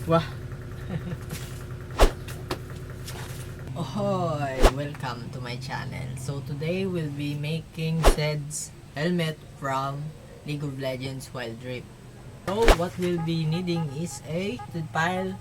Wah! Ahoy! Welcome to my channel. So today we'll be making Zed's helmet from League of Legends Wildrift. So what we'll be needing is a file.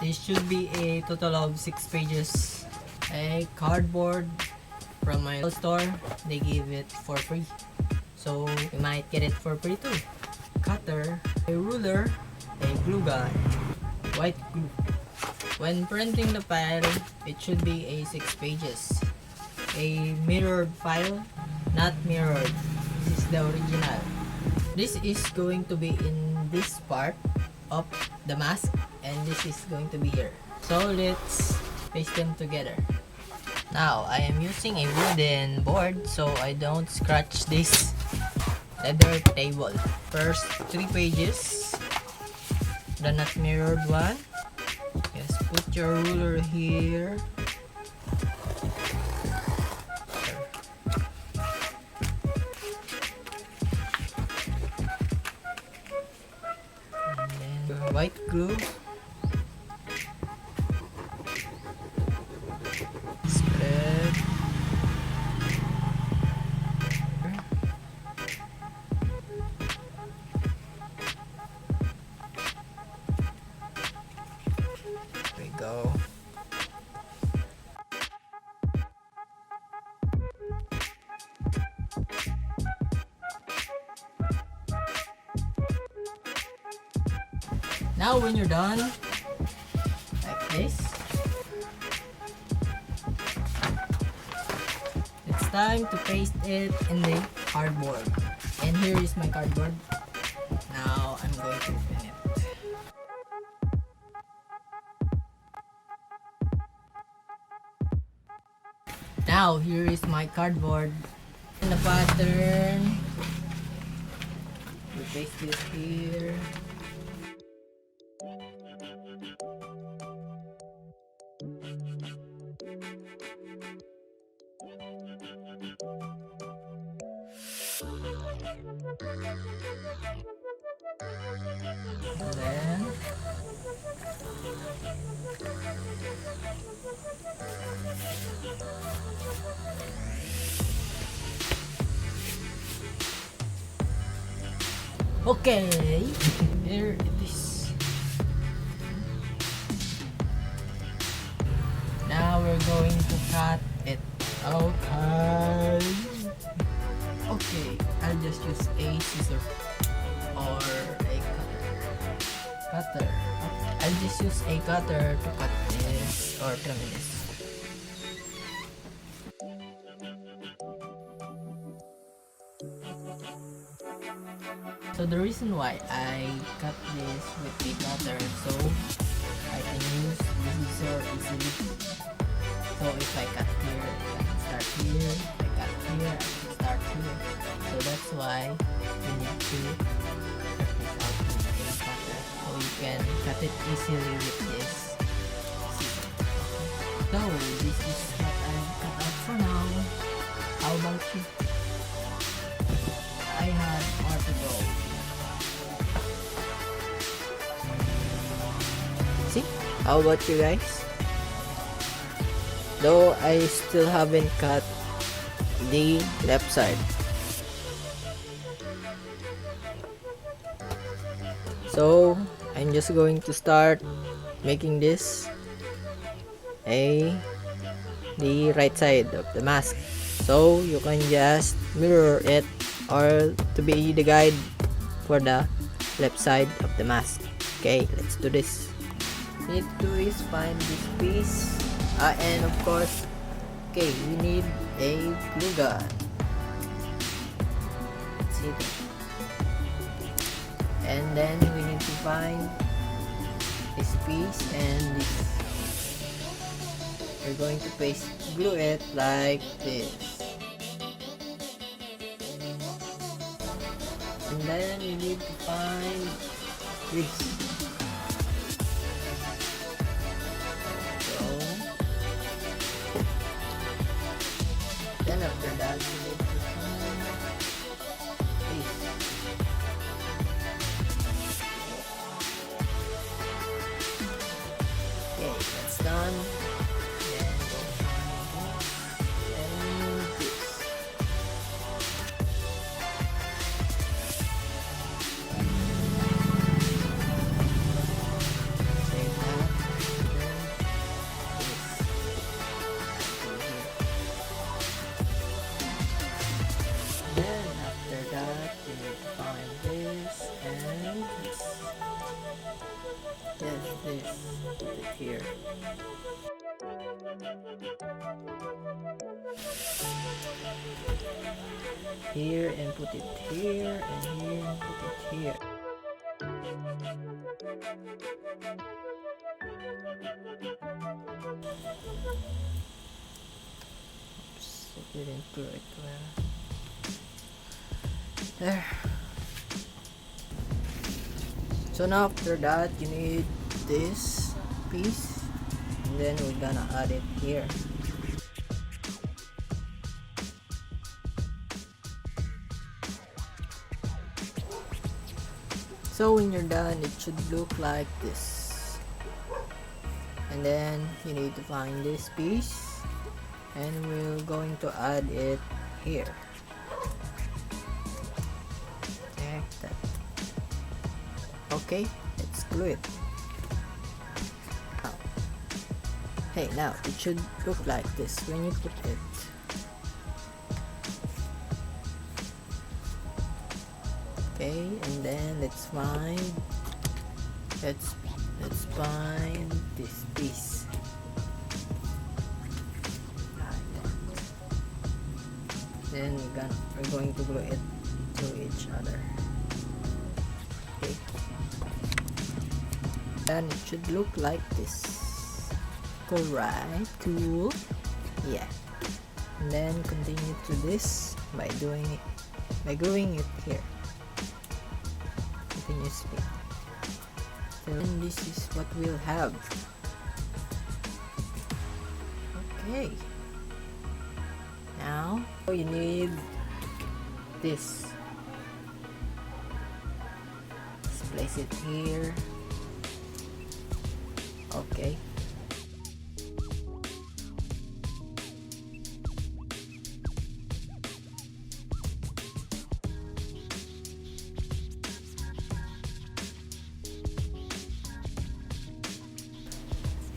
This should be a total of 6 pages. A cardboard from my store. They give it for free. So you might get it for free too. Cutter, a ruler, a glue gun, white glue. When printing the file, it should be a 6 pages. A mirrored file, not mirrored. This is the original. This is going to be in this part of the mask, and this is going to be here. So let's paste them together. Now I am using a wooden board so I don't scratch this leather table. First 3 pages, the not mirrored one. Just put your ruler here. And then white glue. Spread. There we go. Now when you're done, like this, it's time to paste it in the cardboard. And here is my cardboard. Now I'm going to open it. Now here is my cardboard. And the pattern, we paste this here. And then okay, here it is. Now we're going to cut it out. Okay, I'll just use a scissor or a cutter. I'll just use a cutter to cut this or trim this. So the reason why I cut this with a cutter so I can use the scissor easily. So if I cut here, I can start here. If I cut here, I can start here. So that's why you need to cut this out with a cutter. So you can cut it easily with this scissor. So this is what I've cut out for now. How about you? I have more to go. See? How about you guys? Though I still haven't cut the left side. So I'm just going to start making this the right side of the mask. So you can just mirror it or to be the guide for the left side of the mask. Okay, let's do this. Need to is find this piece. And of course, okay, we need a glue gun. Let's see that. And then we need to find this piece and this. We're going to paste glue it like this. And then you need to find this. So then after that you need to find this. Yes, this. Put it here. Here and put it here, and here and put it here. Oops, I didn't do it well. There. So now after that, you need this piece, and then we're gonna add it here. So when you're done, it should look like this. And then you need to find this piece, and we're going to add it here. Like that. Okay, let's glue it. Now, hey, now it should look like this when you put it. Okay, and then let's find this piece. Like that. Then we're going to glue it to each other. Okay. Then it should look like this. Alright, cool. Yeah. And then continue to this by gluing it here. Continuously. Then this is what we'll have. Okay. Now you need this. Let's place it here. Okay.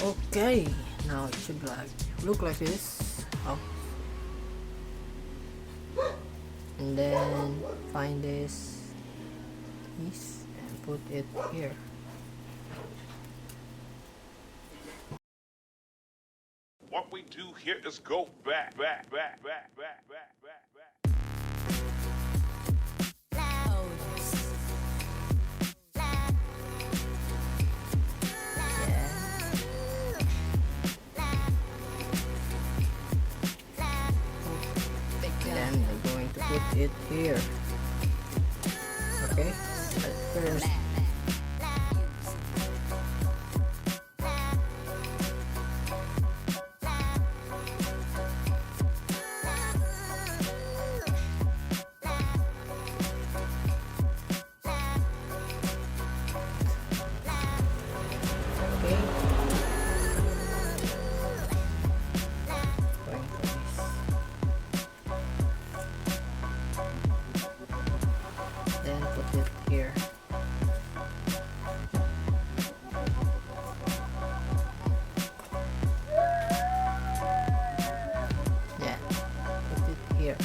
Okay, now it should look like this. Oh. And then find this piece and put it here. What we do here is go back. Then we're going to put it here. Okay, first. Here. Yeah, put it here.